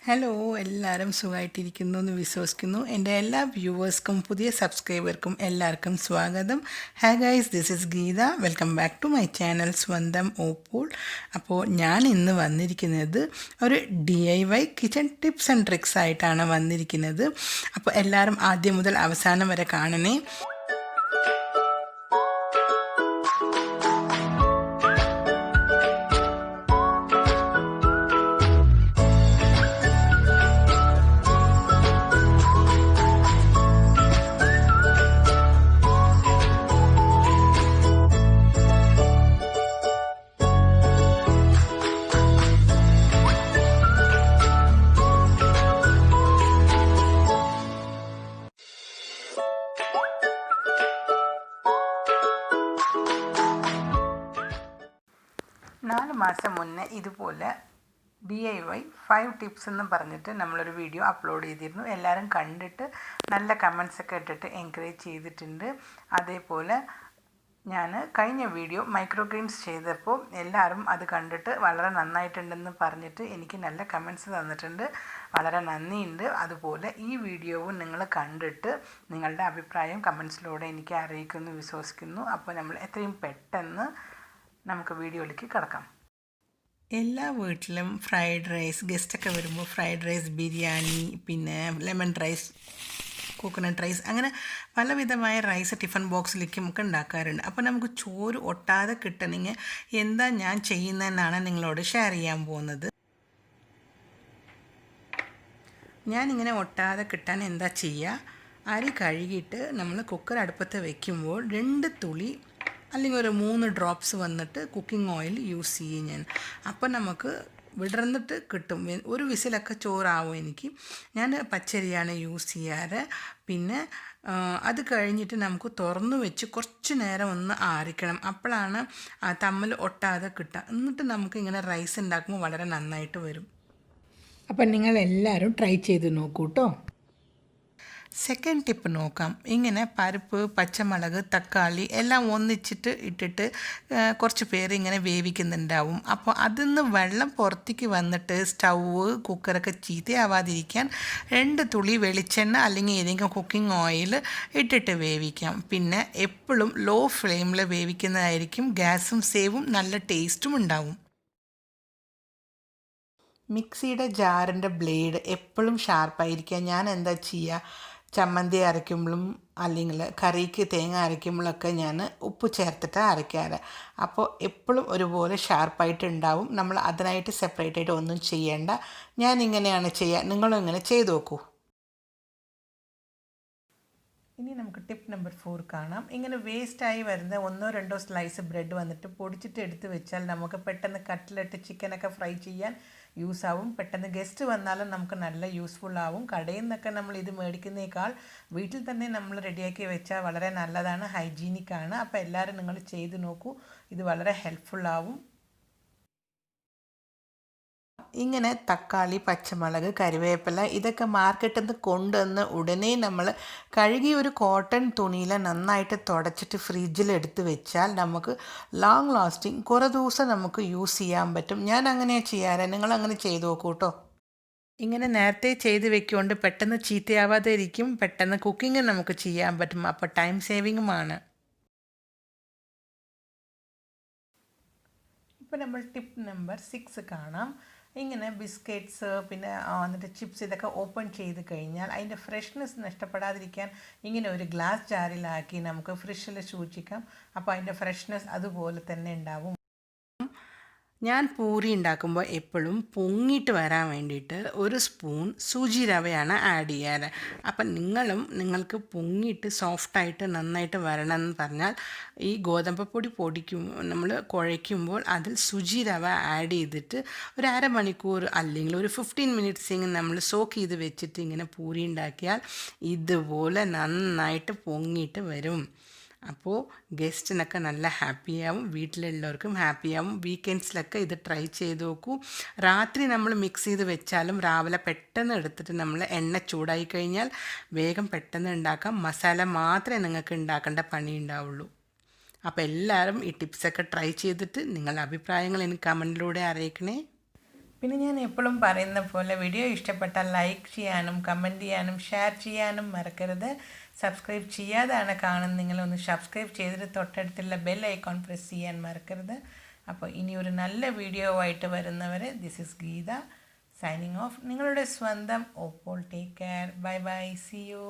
Hello എല്ലാവരും സുഖമായിട്ടിരിക്കുന്നു എന്ന് വിശ്വസിക്കുന്നു. എൻ്റെ എല്ലാ വ്യൂവേഴ്സ്ക്കും പുതിയ സബ്സ്ക്രൈബർക്കും എല്ലാവർക്കും സ്വാഗതം. Hi guys, this is Geetha. Welcome back to my channel സ്വന്തം ഓപ്പോൾ. അപ്പോൾ ഞാൻ ഇന്ന് വന്നിരിക്കുന്നത് ഒരു DIY kitchen tips and tricks ആയിട്ടാണ് വന്നിരിക്കുന്നത്. അപ്പോൾ എല്ലാവരും ആദ്യം മുതൽ അവസാനം വരെ കാണണേ. 4 മാസം മുന്നേ ഇതുപോലെ DIY 5 ടിപ്സ് എന്ന് പറഞ്ഞിട്ട് നമ്മളൊരു വീഡിയോ അപ്ലോഡ് ചെയ്തിരുന്നു. എല്ലാവരും കണ്ടിട്ട് നല്ല കമൻസൊക്കെ ഇട്ടിട്ട് എൻകറേജ് ചെയ്തിട്ടുണ്ട്. അതേപോലെ ഞാൻ കഴിഞ്ഞ വീഡിയോ മൈക്രോ ഗ്രീൻസ് ചെയ്തപ്പോൾ എല്ലാവരും അത് കണ്ടിട്ട് വളരെ നന്നായിട്ടുണ്ടെന്ന് പറഞ്ഞിട്ട് എനിക്ക് നല്ല കമൻസ് തന്നിട്ടുണ്ട്. വളരെ നന്ദിയുണ്ട്. അതുപോലെ ഈ വീഡിയോവും നിങ്ങൾ കണ്ടിട്ട് നിങ്ങളുടെ അഭിപ്രായം കമൻസിലൂടെ എനിക്ക് അറിയിക്കുമെന്ന് വിശ്വസിക്കുന്നു. അപ്പോൾ നമ്മൾ എത്രയും പെട്ടെന്ന് നമുക്ക് വീഡിയോയിലേക്ക് കിടക്കാം. എല്ലാ വീട്ടിലും ഫ്രൈഡ് റൈസ്, ഗസ്റ്റൊക്കെ വരുമ്പോൾ ഫ്രൈഡ് റൈസ്, ബിരിയാണി, പിന്നെ ലെമൺ റൈസ്, കോക്കനട്ട് റൈസ്, അങ്ങനെ പലവിധമായ റൈസ് ടിഫിൻ ബോക്സിലേക്കും ഒക്കെ ഉണ്ടാക്കാറുണ്ട്. അപ്പോൾ നമുക്ക് ചോറ് ഒട്ടാതെ കിട്ടണമെങ്കിൽ എന്താ ഞാൻ ചെയ്യുന്നതെന്നാണ് നിങ്ങളോട് ഷെയർ ചെയ്യാൻ പോകുന്നത്. ഞാനിങ്ങനെ ഒട്ടാതെ കിട്ടാൻ എന്താ ചെയ്യുക, അരി കഴുകിയിട്ട് നമ്മൾ കുക്കർ അടുപ്പത്ത് വയ്ക്കുമ്പോൾ 2 തുള്ളി അല്ലെങ്കിൽ ഒരു 3 ഡ്രോപ്സ് വന്നിട്ട് കുക്കിംഗ് ഓയിൽ യൂസ് ചെയ്യും ഞാൻ. അപ്പോൾ നമുക്ക് വിടർന്നിട്ട് കിട്ടും. ഒരു വിസിലൊക്കെ ചോറാവും എനിക്ക്. ഞാൻ പച്ചരിയാണ് യൂസ് ചെയ്യാറ്. പിന്നെ അത് കഴിഞ്ഞിട്ട് നമുക്ക് തുറന്നു വെച്ച് കുറച്ച് നേരം ഒന്ന് ആറിക്കണം. അപ്പോഴാണ് തമ്മിൽ ഒട്ടാതെ കിട്ടുക. എന്നിട്ട് നമുക്ക് ഇങ്ങനെ റൈസ് ഉണ്ടാക്കുമ്പോൾ വളരെ നന്നായിട്ട് വരും. അപ്പം നിങ്ങളെല്ലാവരും ട്രൈ ചെയ്ത് നോക്കൂ കേട്ടോ. സെക്കൻഡ് ടിപ്പ് നോക്കാം. ഇങ്ങനെ പരിപ്പ്, പച്ചമുളക്, തക്കാളി എല്ലാം ഒന്നിച്ചിട്ട് ഇട്ടിട്ട് കുറച്ച് പേര് ഇങ്ങനെ വേവിക്കുന്നുണ്ടാവും. അപ്പോൾ അതിൽ നിന്ന് വെള്ളം പുറത്തേക്ക് വന്നിട്ട് സ്റ്റൗവ്, കുക്കറൊക്കെ ചീത്തയാവാതിരിക്കാൻ 2 തുള്ളി വെളിച്ചെണ്ണ അല്ലെങ്കിൽ ഏതെങ്കിലും കുക്കിംഗ് ഓയിൽ ഇട്ടിട്ട് വേവിക്കാം. പിന്നെ എപ്പോഴും ലോ ഫ്ലെയിമിൽ വേവിക്കുന്നതായിരിക്കും. ഗ്യാസും സേവും, നല്ല ടേസ്റ്റും ഉണ്ടാവും. മിക്സിയുടെ ജാറിൻ്റെ ബ്ലേഡ് എപ്പോഴും ഷാർപ്പായിരിക്കുക. ഞാൻ എന്താ ചെയ്യുക, ചമ്മന്തി അരയ്ക്കുമ്പോഴും അല്ലെങ്കിൽ കറിക്ക് തേങ്ങ അരയ്ക്കുമ്പോഴൊക്കെ ഞാൻ ഉപ്പ് ചേർത്തിട്ട് അരയ്ക്കാറ്. അപ്പോൾ എപ്പോഴും ഒരുപോലെ ഷാർപ്പായിട്ടുണ്ടാവും. നമ്മൾ അതിനായിട്ട് സെപ്പറേറ്റ് ആയിട്ട് ഒന്നും ചെയ്യേണ്ട. ഞാനിങ്ങനെയാണ് ചെയ്യുക. നിങ്ങളും ഇങ്ങനെ ചെയ്ത് നോക്കൂ. ഇനി നമുക്ക് ടിപ്പ് നമ്പർ 4 കാണാം. ഇങ്ങനെ വേസ്റ്റായി വരുന്ന 1-2 സ്ലൈസ് ബ്രെഡ് വന്നിട്ട് പൊടിച്ചിട്ട് എടുത്ത് വെച്ചാൽ നമുക്ക് പെട്ടെന്ന് കട്ട്ലറ്റ്, ചിക്കനൊക്കെ ഫ്രൈ ചെയ്യാൻ യൂസ് ആവും. പെട്ടെന്ന് ഗസ്റ്റ് വന്നാലും നമുക്ക് നല്ല യൂസ്ഫുൾ ആവും. കടയിൽ നിന്നൊക്കെ നമ്മൾ ഇത് മേടിക്കുന്നേക്കാൾ വീട്ടിൽ തന്നെ നമ്മൾ റെഡിയാക്കി വെച്ചാൽ വളരെ നല്ലതാണ്, ഹൈജീനിക്കാണ്. അപ്പോൾ എല്ലാവരും നിങ്ങൾ ചെയ്ത് നോക്കൂ. ഇത് വളരെ ഹെൽപ്ഫുൾ ആവും. ഇങ്ങനെ തക്കാളി, പച്ചമുളക്, കറിവേപ്പില ഇതൊക്കെ മാർക്കറ്റിൽ നിന്ന് കൊണ്ടുവന്ന് ഉടനെ നമ്മൾ കഴുകി ഒരു കോട്ടൺ തുണിയിൽ നന്നായിട്ട് തുടച്ചിട്ട് ഫ്രിഡ്ജിൽ എടുത്ത് വെച്ചാൽ നമുക്ക് ലോങ് ലാസ്റ്റിംഗ് കുറേ ദിവസം നമുക്ക് യൂസ് ചെയ്യാൻ പറ്റും. ഞാൻ അങ്ങനെ ചെയ്യാറ്. നിങ്ങളങ്ങനെ ചെയ്ത് നോക്കൂ കേട്ടോ. ഇങ്ങനെ നേരത്തെ ചെയ്ത് വെക്കൊണ്ട് പെട്ടെന്ന് ചീത്തയാവാതെ ഇരിക്കും. പെട്ടെന്ന് കുക്കിംഗ് നമുക്ക് ചെയ്യാൻ പറ്റും. അപ്പോൾ ടൈം സേവിങ്ങുമാണ്. ഇപ്പോൾ നമ്മൾ ടിപ്പ് നമ്പർ 6 കാണാം. ഇങ്ങനെ ബിസ്ക്കറ്റ്സ്, പിന്നെ എന്നിട്ട് ചിപ്സ് ഇതൊക്കെ ഓപ്പൺ ചെയ്ത് കഴിഞ്ഞാൽ അതിൻ്റെ ഫ്രഷ്നെസ് നഷ്ടപ്പെടാതിരിക്കാൻ ഇങ്ങനെ ഒരു ഗ്ലാസ് ജാറിലാക്കി നമുക്ക് ഫ്രിഡ്ജിൽ സൂക്ഷിക്കാം. അപ്പോൾ അതിൻ്റെ ഫ്രഷ്നെസ് അതുപോലെ തന്നെ ഉണ്ടാവും. ഞാൻ പൂരി ഉണ്ടാക്കുമ്പോൾ എപ്പോഴും പൊങ്ങിയിട്ട് വരാൻ വേണ്ടിയിട്ട് 1 സ്പൂൺ സൂചി റവയാണ് ആഡ് ചെയ്യാറ്. അപ്പം നിങ്ങൾക്ക് പൊങ്ങിയിട്ട് സോഫ്റ്റായിട്ട് നന്നായിട്ട് വരണം എന്ന് പറഞ്ഞാൽ ഈ ഗോതമ്പ് പൊടി നമ്മൾ കുഴയ്ക്കുമ്പോൾ അതിൽ സുജി റവ ആഡ് ചെയ്തിട്ട് ഒരു അരമണിക്കൂർ അല്ലെങ്കിൽ ഒരു 15 മിനിറ്റ്സ് ഇങ്ങനെ നമ്മൾ സോക്ക് ചെയ്ത് വെച്ചിട്ട് ഇങ്ങനെ പൂരി ഉണ്ടാക്കിയാൽ ഇതുപോലെ നന്നായിട്ട് പൊങ്ങിയിട്ട് വരും. അപ്പോൾ ഗസ്റ്റിനൊക്കെ നല്ല ഹാപ്പിയാവും, വീട്ടിലുള്ളവർക്കും ഹാപ്പിയാവും. വീക്കെൻഡ്സിലൊക്കെ ഇത് ട്രൈ ചെയ്ത് നോക്കൂ. രാത്രി നമ്മൾ മിക്സ് ചെയ്ത് വെച്ചാലും രാവിലെ പെട്ടെന്ന് എടുത്തിട്ട് നമ്മൾ എണ്ണ ചൂടായി കഴിഞ്ഞാൽ വേഗം പെട്ടെന്ന് ഉണ്ടാക്കാം. മസാല മാത്രമേ നിങ്ങൾക്ക് ഉണ്ടാക്കേണ്ട പണി ഉണ്ടാവുള്ളൂ. അപ്പോൾ എല്ലാവരും ഈ ടിപ്സൊക്കെ ട്രൈ ചെയ്തിട്ട് നിങ്ങളുടെ അഭിപ്രായങ്ങൾ എനിക്ക് കമൻറ്റിലൂടെ അറിയിക്കണേ. പിന്നെ ഞാൻ എപ്പോഴും പറയുന്ന പോലെ വീഡിയോ ഇഷ്ടപ്പെട്ടാൽ ലൈക്ക് ചെയ്യാനും കമൻറ്റ് ചെയ്യാനും ഷെയർ ചെയ്യാനും മറക്കരുത്. സബ്സ്ക്രൈബ് ചെയ്യാതാണ് കാണുന്നെങ്കിൽ ഒന്ന് സബ്സ്ക്രൈബ് ചെയ്തിട്ട് തൊട്ടടുത്തുള്ള ബെൽ ഐക്കോൺ പ്രസ് ചെയ്യാൻ മറക്കരുത്. അപ്പോൾ ഇനി ഒരു നല്ല വീഡിയോ ആയിട്ട് വരുന്നവരെ this is Geetha signing off. നിങ്ങളുടെ സ്വന്തം ഓപ്പോൾ. Take care. Bye bye. See U.